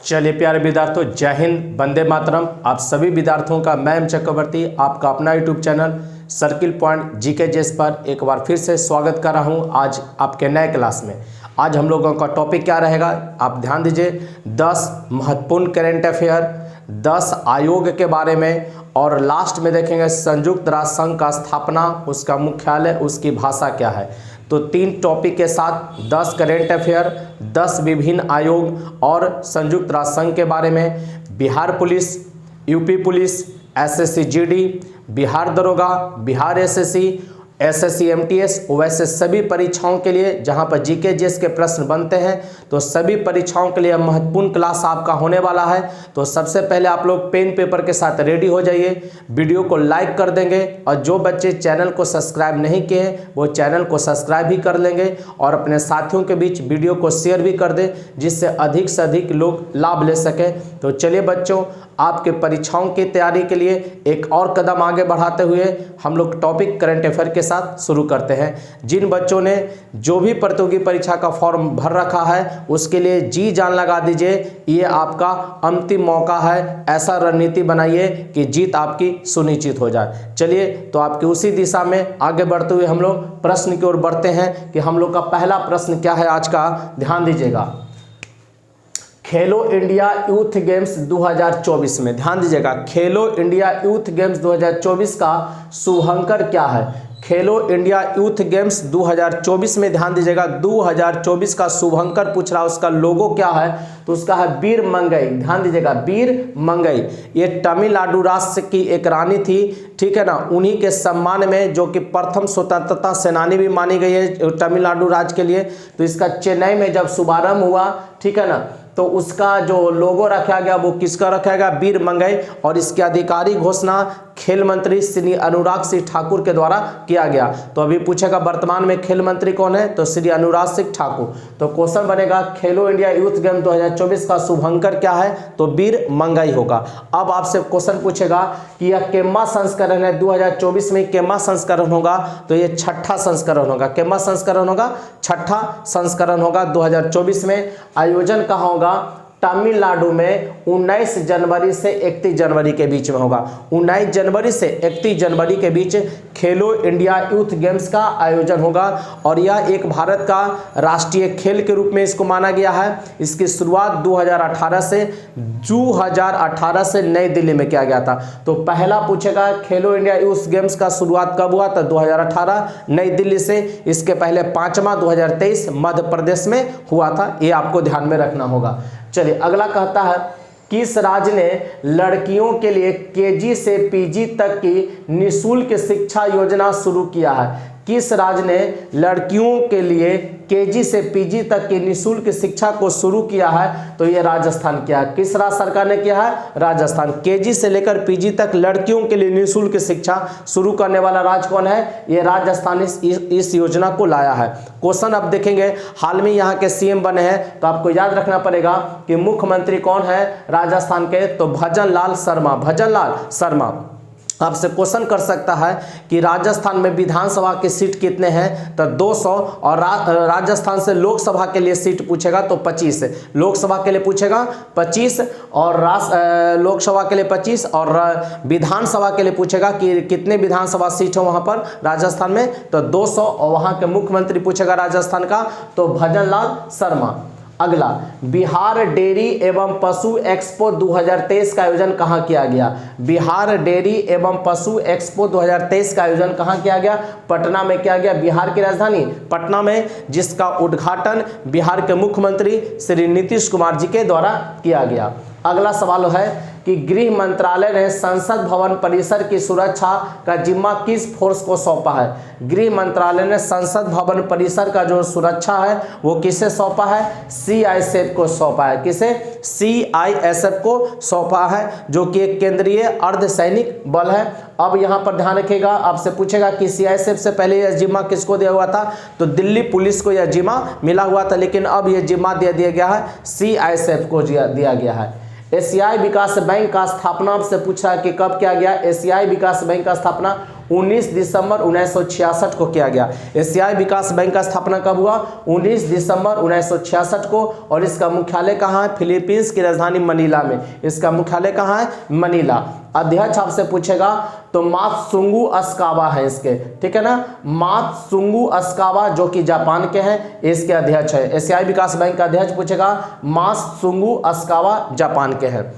चलिए प्यारे विद्यार्थियों, जय हिंद, वंदे मातरम। आप सभी विद्यार्थियों का मैं एम चक्रवर्ती आपका अपना YouTube channel circle point GK जेस पर एक बार फिर से स्वागत कर रहा हूं आज आपके नए क्लास में। आज हम लोगों का टॉपिक क्या रहेगा, आप ध्यान दीजिए। 10 महत्वपूर्ण करेंट अफेयर, 10 आयोग के बारे में, और लास्ट में देखेंगे संयुक्त राष्ट्र संघ का स्थापना, उसका मुख्यालय, उसकी भाषा क्या है। तो 3 टॉपिक के साथ 10 करेंट अफेयर, 10 विभिन्न आयोग और संयुक्त राष्ट्र संघ के बारे में, Bihar police, UP police, SSC GD, Bihar दरोगा, बिहार एसएससी, एसएससी एमटीएस, वैसे सभी परीक्षाओं के लिए जहां पर जीके जीएस के प्रश्न बनते हैं, तो सभी परीक्षाओं के लिए महत्वपूर्ण क्लास आपका होने वाला है। तो सबसे पहले आप लोग पेन पेपर के साथ रेडी हो जाइए, वीडियो को लाइक कर देंगे, और जो बच्चे चैनल को सब्सक्राइब नहीं किए हैं वो चैनल को सब्सक्राइब भी कर लेंगे, और अपने साथियों के बीच वीडियो को शेयर भी कर दें, जिससे अधिक से अधिक लोग लाभ ले सकें। तो चलिए बच्चों, आपके परीक्षाओं की तैयारी के लिए एक और कदम आगे बढ़ाते हुए हम लोग टॉपिक करंट अफेयर के साथ शुरू करते हैं। जिन बच्चों ने जो भी प्रतियोगी परीक्षा का फॉर्म भर रखा है उसके लिए जी जान लगा दीजिए, ये आपका अंतिम मौका है। ऐसा रणनीति बनाइए कि जीत आपकी सुनिश्चित हो जाए। चलिए, तो आपकी उसी दिशा में आगे बढ़ते हुए हम लोग प्रश्न की ओर बढ़ते हैं कि हम लोग का पहला प्रश्न क्या है आज का, ध्यान दीजिएगा। खेलो इंडिया यूथ गेम्स 2024 में, ध्यान दीजिएगा, खेलो इंडिया यूथ गेम्स 2024 का शुभंकर क्या है। खेलो इंडिया यूथ गेम्स 2024 में ध्यान दीजिएगा, 2024 का शुभंकर पूछ रहा है, उसका लोगो क्या है, तो उसका है वीर मंगई। ध्यान दीजिएगा, वीर मंगई, ये तमिलनाडु राष्ट्र की एक रानी थी, ठीक है ना, उन्हीं के सम्मान में, जो कि प्रथम स्वतंत्रता सेनानी भी मानी गई है तमिलनाडु राज्य के लिए। तो इसका चेन्नई में जब शुभारंभ हुआ, ठीक है ना, तो उसका जो लोगो रखा गया वो किसका रखा गया, वीर मंगई, और इसकी आधिकारिक घोषणा खेल मंत्री श्री अनुराग सिंह ठाकुर के द्वारा किया गया। तो अभी पूछेगा वर्तमान में खेल मंत्री कौन है, तो श्री अनुराग सिंह ठाकुर। तो क्वेश्चन बनेगा खेलो इंडिया यूथ गेम 2024 का शुभंकर क्या है, तो वीर मंगई होगा। अब आपसे क्वेश्चन पूछेगा कि यह केम्मा संस्करण है, 2024 में केम्मा संस्करण होगा, तो ये 6ठा संस्करण होगा। केम्मा संस्करण होगा, 6ठा संस्करण होगा 2024 में। आयोजन कहाँ होगा, तमिलनाडु में 19 जनवरी से 31 जनवरी के बीच में होगा। 19 जनवरी से 31 जनवरी के बीच खेलो इंडिया यूथ गेम्स का आयोजन होगा, और यह एक भारत का राष्ट्रीय खेल के रूप में इसको माना गया है। इसकी शुरुआत 2018 से नई दिल्ली में किया गया था। तो पहला पूछेगा खेलो इंडिया यूथ गेम्स का शुरुआत कब हुआ था, 2018 नई दिल्ली से। इसके पहले 5वां 2023 मध्य प्रदेश में हुआ था, ये आपको ध्यान में रखना होगा। चलिए, अगला कहता है किस राज्य ने लड़कियों के लिए केजी से पीजी तक की निःशुल्क शिक्षा योजना शुरू किया है। किस राज्य ने लड़कियों के लिए केजी से पीजी तक की निःशुल्क शिक्षा को शुरू किया है, तो ये राजस्थान किया है। किस राज्य सरकार ने किया है, राजस्थान। केजी से लेकर पीजी तक लड़कियों के लिए निःशुल्क शिक्षा शुरू करने वाला राज्य कौन है, ये राजस्थान इस योजना को लाया है। क्वेश्चन अब देखेंगे, हाल में यहाँ के सीएम बने हैं, तो आपको याद रखना पड़ेगा कि मुख्यमंत्री कौन है राजस्थान के, तो भजन लाल शर्मा। भजन लाल शर्मा आपसे क्वेश्चन कर सकता है कि राजस्थान में विधानसभा की सीट कितने हैं, तो 200, और राजस्थान से लोकसभा के लिए सीट पूछेगा तो 25। लोकसभा के लिए पूछेगा 25, और लोकसभा के लिए 25, और विधानसभा के लिए पूछेगा कि कितने विधानसभा सीट है वहां पर राजस्थान में, तो 200, और वहां के मुख्यमंत्री पूछेगा राजस्थान का, तो भजन लाल शर्मा। अगला, बिहार डेयरी एवं पशु एक्सपो 2023 का आयोजन कहाँ किया गया। बिहार डेयरी एवं पशु एक्सपो 2023 का आयोजन कहाँ किया गया, पटना में किया गया, बिहार की राजधानी पटना में, जिसका उद्घाटन बिहार के मुख्यमंत्री श्री नीतीश कुमार जी के द्वारा किया गया। अगला सवाल है कि गृह मंत्रालय ने संसद भवन परिसर की सुरक्षा का जिम्मा किस फोर्स को सौंपा है। गृह मंत्रालय ने संसद भवन परिसर का जो सुरक्षा है वो किसे सौंपा है, सीआईएसएफ को सौंपा है। किसे, सीआईएसएफ को सौंपा है, जो कि एक केंद्रीय अर्धसैनिक बल है। अब यहाँ पर ध्यान रखिएगा, आपसे पूछेगा कि सीआईएसएफ से पहले यह जिम्मा किसको दिया हुआ था, तो दिल्ली पुलिस को यह जिम्मा मिला हुआ था, लेकिन अब यह जिम्मा दे दिया गया है, सीआईएसएफ को दिया गया है। एशियाई विकास बैंक का स्थापना से पूछा है कि कब किया गया। एशियाई विकास बैंक का स्थापना 19 दिसंबर 1966 को किया गया। एशियाई विकास बैंक का स्थापना कब हुआ? 19 दिसंबर 1966 को। और इसका मुख्यालय कहाँ है? फिलीपींस की राजधानी मनीला में। इसका मुख्यालय कहाँ है? मनीला। अध्यक्ष आपसे पूछेगा तो मात्सुंगु अस्कावा है इसके, ठीक है ना, मात्सुंगु अस्कावा जो कि जापान के हैं, इसके अध्यक्ष है। एशियाई विकास बैंक का अध्यक्ष पूछेगा, मात्सुंगु अस्कावा जापान के हैं।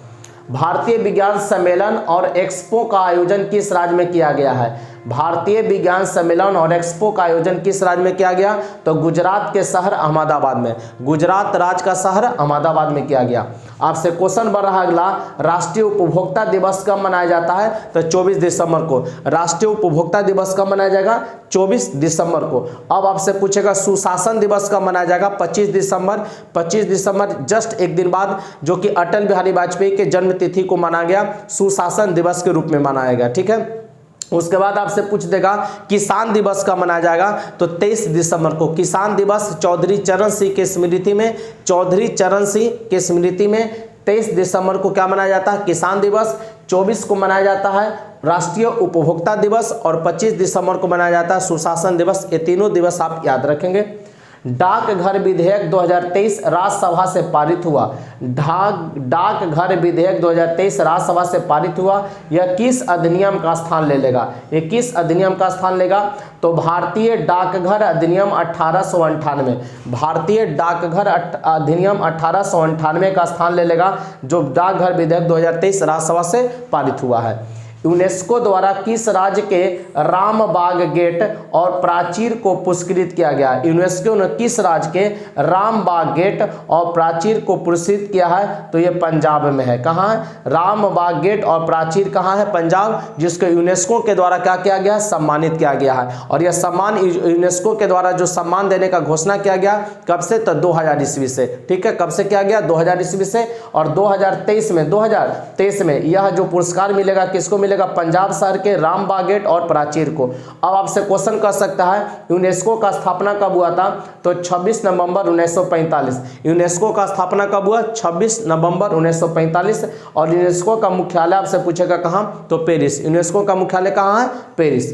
भारतीय विज्ञान सम्मेलन और एक्सपो का आयोजन किस राज्य में किया गया है? भारतीय विज्ञान सम्मेलन और एक्सपो का आयोजन किस राज्य में किया गया? तो गुजरात के शहर अहमदाबाद में, गुजरात राज्य का शहर अहमदाबाद में किया गया। आपसे क्वेश्चन बन रहा अगला, राष्ट्रीय उपभोक्ता दिवस कब मनाया जाता है? तो 24 दिसंबर को। राष्ट्रीय उपभोक्ता दिवस कब मनाया जाएगा? 24 दिसंबर को। अब आपसे पूछेगा सुशासन दिवस कब मनाया जाएगा? 25 दिसंबर। 25 दिसंबर जस्ट एक दिन बाद, जो कि अटल बिहारी वाजपेयी के जन्म तिथि को मनाया गया, सुशासन दिवस के रूप में मनाया गया, ठीक है। उसके बाद आपसे पूछ देगा किसान दिवस कब मनाया जाएगा? तो 23 दिसंबर को। किसान दिवस चौधरी चरण सिंह के स्मृति में, चौधरी चरण सिंह के स्मृति में 23 दिसंबर को क्या मनाया जाता है? किसान दिवस। 24 को मनाया जाता है राष्ट्रीय उपभोक्ता दिवस और 25 दिसंबर को मनाया जाता है सुशासन दिवस। ये तीनों दिवस आप याद रखेंगे। डाकघर विधेयक 2023 राज्यसभा से पारित हुआ। डाकघर विधेयक 2023 राज्यसभा से पारित हुआ। यह किस अधिनियम का स्थान ले लेगा? ये किस अधिनियम का स्थान लेगा? तो भारतीय डाकघर अधिनियम 1898, भारतीय डाकघर अधिनियम 1898 का स्थान ले लेगा, जो डाकघर विधेयक 2023 राज्यसभा से पारित हुआ है। यूनेस्को द्वारा किस राज्य के रामबाग गेट और प्राचीर को पुरस्कृत किया गया? यूनेस्को ने किस राज्य के रामबाग गेट और प्राचीर को पुरस्कृत किया है? तो ये पंजाब में है। कहाँ है? रामबाग गेट और प्राचीर कहाँ है? पंजाब, जिसको यूनेस्को के द्वारा क्या किया गया? सम्मानित किया गया है। और यह सम्मान यूनेस्को के द्वारा जो सम्मान देने का घोषणा किया गया कब से? तो 2000 ईस्वी से, ठीक है। कब से किया गया? 2000 ईस्वी से। और 2023 में यह जो पुरस्कार मिलेगा किसको मिलेगा? पंजाब शहर के रामबाग गेट और प्राचीर को। अब आपसे क्वेश्चन कर सकता है यूनेस्को का स्थापना कब हुआ था? तो 26 नवंबर 1945। यूनेस्को का स्थापना कब हुआ? 26 नवंबर 1945। और यूनेस्को का मुख्यालय आपसे पूछेगा कहाँ? तो पेरिस। यूनेस्को का मुख्यालय कहाँ है? पेरिस।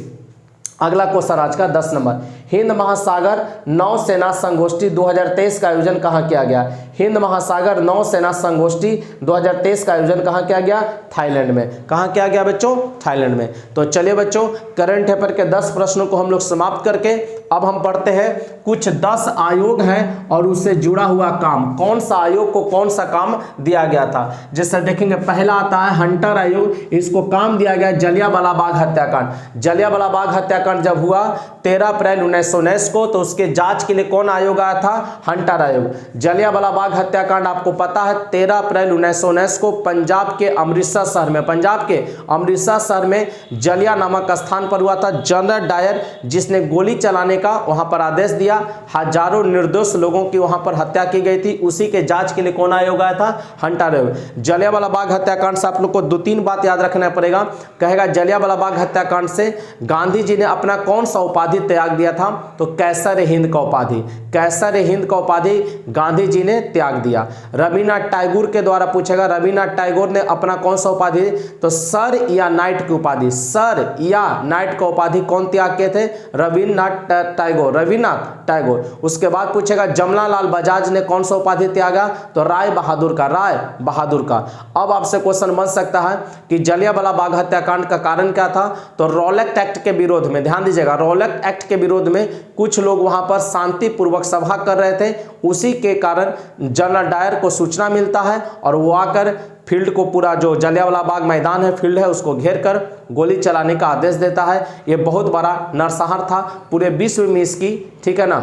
अगला क्वेश्चन आज का 10 नंबर, हिंद महासागर नौसेना संगोष्ठी 2023 का आयोजन कहाँ किया गया? हिंद महासागर नौसेना संगोष्ठी 2023 का आयोजन कहाँ किया गया? थाईलैंड में। कहाँ किया गया बच्चों? थाईलैंड में। तो चलिए बच्चों, करंट अफेयर के 10 प्रश्नों को हम लोग समाप्त करके अब हम पढ़ते हैं कुछ 10 आयोग हैं और उससे जुड़ा हुआ काम। कौन सा आयोग को कौन सा काम दिया गया था? जैसे देखेंगे, पहला आता है हंटर आयोग। इसको काम दिया गया जलियांवाला बाग हत्याकांड। जलियांवाला बाग हत्याकांड जब हुआ 13 अप्रैल 1919 को, तो उसके जांच के लिए कौन आयोग आया था? हंटर आयोग। जलियांवाला बाग हत्याकांड आपको पता है 13 अप्रैल 1919 को पंजाब के अमृतसर शहर में, पंजाब के अमृतसर शहर में जलिया नामक स्थान पर हुआ था। जनरल डायर जिसने गोली चलाने का वहां पर आदेश दिया, हजारों निर्दोष लोगों की वहां पर हत्या की गई थी। उसी के जांच के लिए कौन आयोग आया था? हंटर आयोग। जलियांवाला बाग हत्याकांड से आप लोग को 2-3 बात याद रखना पड़ेगा। कहेगा जलियांवाला बाग हत्याकांड से गांधी जी ने अपना कौन सा उपाधि त्याग दिया था? तो कैसर हिंद का उपाधि, कैसर हिंद का उपाधि गांधी जी ने त्याग दिया। रविन्द्रनाथ टैगोर के द्वारा पूछेगा, रविन्द्रनाथ टैगोर ने अपना कौन सा उपाधि? तो सर या नाइट की उपाधि, सर या नाइट का उपाधि कौन त्याग किए थे? रविन्द्रनाथ टैगोर, रविन्द्रनाथ टैगोर। उसके बाद पूछेगा जमनालाल बजाज ने कौन सा उपाधि त्यागा? तो राय बहादुर का, राय बहादुर का। अब आपसे क्वेश्चन बन सकता है कि जलियांवाला बाग हत्याकांड का कारण क्या था? तो रॉलेट एक्ट के विरोध में, ध्यान दीजिएगा, रॉलेट एक्ट के विरोध में कुछ लोग वहां पर शांतिपूर्वक सभा कर रहे थे। उसी के कारण जनरल डायर को सूचना मिलता है और वो आकर फील्ड को, पूरा जो जलियांवाला बाग मैदान है, फील्ड है, उसको घेर कर गोली चलाने का आदेश देता है। ये बहुत बड़ा नरसंहार था, पूरे विश्व में इसकी, ठीक है ना,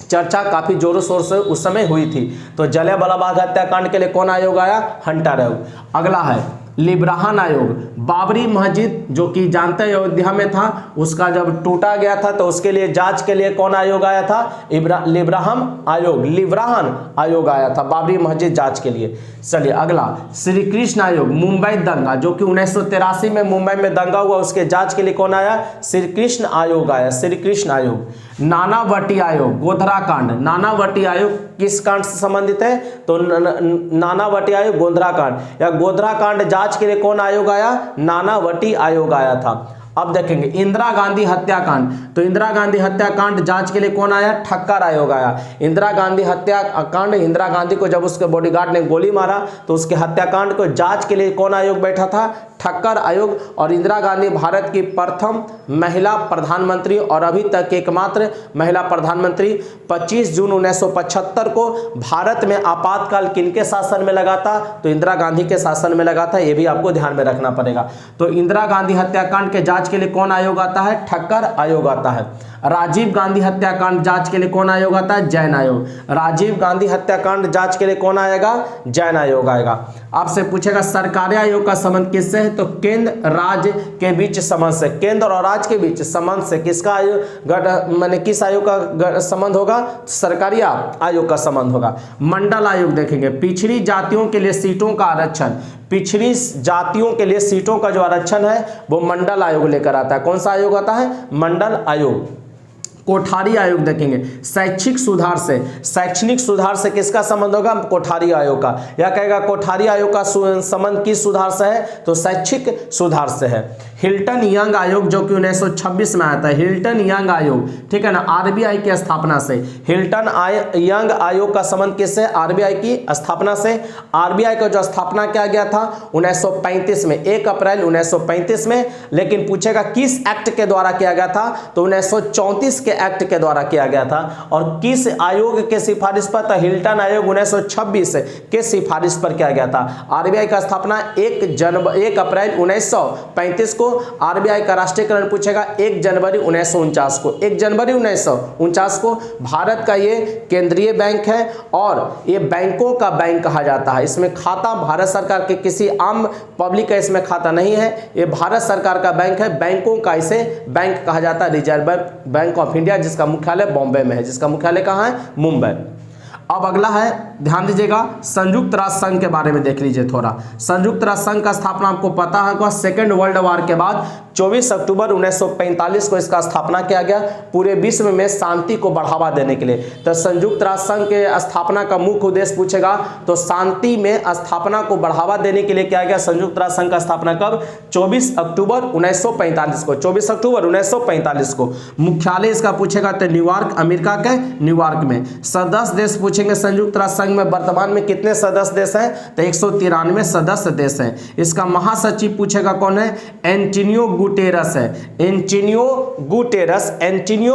चर्चा काफी जोरों शोर से उस समय हुई थी। तो जलियांवाला बाग हत्याकांड के लिए कौन आयोग आया? हंटर आयोग। अगला है लिब्राहन आयोग। बाबरी मस्जिद जो कि जानते हैं अयोध्या में था, उसका जब टूटा गया था तो उसके लिए जांच के लिए कौन आयोग आया था? लिब्राहन आयोग, लिब्राहन आयोग आया था बाबरी मस्जिद जांच के लिए। चलिए अगला श्री कृष्ण आयोग। मुंबई दंगा जो कि 1983 में मुंबई में दंगा हुआ, उसके जांच के लिए कौन आया? श्री कृष्ण आयोग आया, श्री कृष्ण आयोग। नानावटी आयोग, गोधरा कांड। नानावटी आयोग किस कांड से संबंधित है? तो नानावटी आयोग गोधरा कांड, या गोधरा कांड जांच के लिए कौन आयोग आया? नानावटी आयोग आया था। अब देखेंगे इंदिरा गांधी हत्याकांड, तो इंदिरा गांधी हत्याकांड जांच के लिए कौन आया? ठक्कर आयोग आया। इंदिरा गांधी हत्याकांड, इंदिरा गांधी को जब उसके बॉडीगार्ड ने गोली मारा तो उसके हत्याकांड को जांच के लिए कौन आयोग बैठा था? ठक्कर आयोग। और इंदिरा गांधी भारत की प्रथम महिला प्रधानमंत्री और अभी तक एकमात्र महिला प्रधानमंत्री। 25 जून 1975 को भारत में आपातकाल किनके शासन में लगा था? तो इंदिरा गांधी के शासन में लगा था। यह भी आपको ध्यान में रखना पड़ेगा। तो इंदिरा गांधी हत्याकांड के जांच के लिए कौन आयोग आता है? ठक्कर आयोग आता है। राजीव गांधी हत्याकांड जांच के लिए कौन आयोग आता है? जैन आयोग। राजीव गांधी हत्याकांड जांच के लिए कौन आएगा? जैन आयोग आएगा। आपसे पूछेगा सरकारी आयोग का संबंध किससे है? तो केंद्र राज्य के बीच संबंध से। केंद्र और राज्य के बीच संबंध से किसका आयोग माने किस आयोग का संबंध होगा? सरकारी आयोग का संबंध होगा। मंडल आयोग देखेंगे, पिछड़ी जातियों के लिए सीटों का आरक्षण, पिछड़ी जातियों के लिए सीटों का जो आरक्षण है वो मंडल आयोग लेकर आता है। कौन सा आयोग आता है? मंडल आयोग। कोठारी आयोग देखेंगे, शैक्षिक सुधार से, शैक्षणिक सुधार से किसका संबंध होगा? कोठारी आयोग का। या कहेगा कोठारी आयोग का संबंध किस सुधार से है? तो शैक्षिक सुधार से है। हिल्टन यंग आयोग जो कि 1926 में आया था, हिल्टन यंग आयोग, ठीक है ना, आरबीआई की स्थापना से। हिल्टन यंग आयोग का संबंध किससे? आरबीआई की स्थापना से। आरबीआई का जो स्थापना किया गया था 1935 में, 1 अप्रैल 1935 में। लेकिन पूछेगा किस एक्ट के द्वारा किया गया था? तो 1934 के एक्ट के द्वारा किया गया था। और किस आयोग के सिफारिश पर? तो हिल्टन आयोग 1926 के सिफारिश पर किया गया था। आरबीआई का स्थापना 1 अप्रैल 1935 को। आरबीआई का राष्ट्रीयकरण पूछेगा 1 जनवरी 1949 को। 1 जनवरी 1949 को। भारत का ये केंद्रीय बैंक है और ये बैंकों का बैंक कहा जाता है। इसमें खाता भारत सरकार के किसी आम पब्लिक का इसमें खाता नहीं है। ये भारत सरकार का बैंक है, बैंकों का इसे बैंक कहा जाता है। रिजर्व बैंक ऑफ इंडिया, जिसका मुख्यालय बॉम्बे में है। जिसका मुख्यालय कहाँ है? मुंबई। अब अगला है, ध्यान दीजिएगा, संयुक्त राष्ट्र संघ के बारे में देख लीजिए थोड़ा। संयुक्त राष्ट्र संघ का स्थापना आपको पता है, सेकेंड वर्ल्ड वॉर के बाद 24 अक्टूबर 1945 को इसका स्थापना किया गया, पूरे विश्व में शांति को बढ़ावा देने के लिए। तो संयुक्त राष्ट्र संघ के स्थापना का मुख्य उद्देश्य पूछेगा तो शांति में स्थापना को बढ़ावा देने के लिए किया गया। संयुक्त राष्ट्र संघ का स्थापना कब? 24 अक्टूबर 1945 को। 24 अक्टूबर 1945 को। मुख्यालय इसका पूछेगा तो न्यूयॉर्क, अमेरिका के न्यूयॉर्क में। सदस्य देश पूछेंगे संयुक्त राष्ट्र संघ में वर्तमान में कितने सदस्य देश हैं? तो 193 सदस्य देश हैं। इसका महासचिव पूछेगा कौन है? एंटोनियो गुटेरस है। एंटोनियो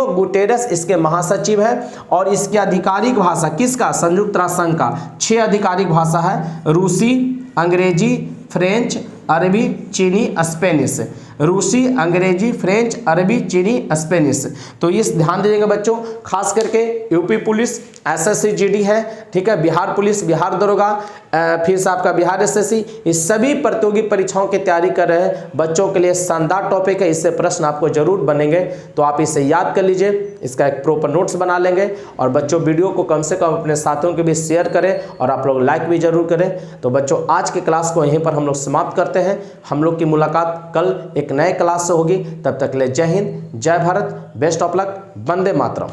गुटेरस इसके महासचिव है। और इसकी आधिकारिक भाषा किसका? संयुक्त राष्ट्र संघ का 6 आधिकारिक भाषा है, रूसी, अंग्रेजी, फ्रेंच, अरबी, चीनी, स्पेनिश। रूसी, अंग्रेजी, फ्रेंच, अरबी, चीनी, स्पेनिश। तो इस ध्यान दीजिएगा बच्चों, खास करके यूपी पुलिस, एसएससी जीडी है, ठीक है, बिहार पुलिस, बिहार दरोगा, फिर से आपका बिहार एसएससी, इस सभी प्रतियोगी परीक्षाओं की तैयारी कर रहे हैं बच्चों के लिए शानदार टॉपिक है। इससे प्रश्न आपको जरूर बनेंगे, तो आप इसे याद कर लीजिए, इसका एक प्रॉपर नोट्स बना लेंगे। और बच्चों वीडियो को कम से कम अपने साथियों के बीच शेयर करें और आप लोग लाइक भी जरूर करें। तो बच्चों आज की क्लास को यहीं पर हम लोग समाप्त करते हैं। हम लोग की मुलाकात कल एक नए क्लास से होगी। तब तक के लिए जय हिंद, जय Bharat, best of luck, Vande Mataram.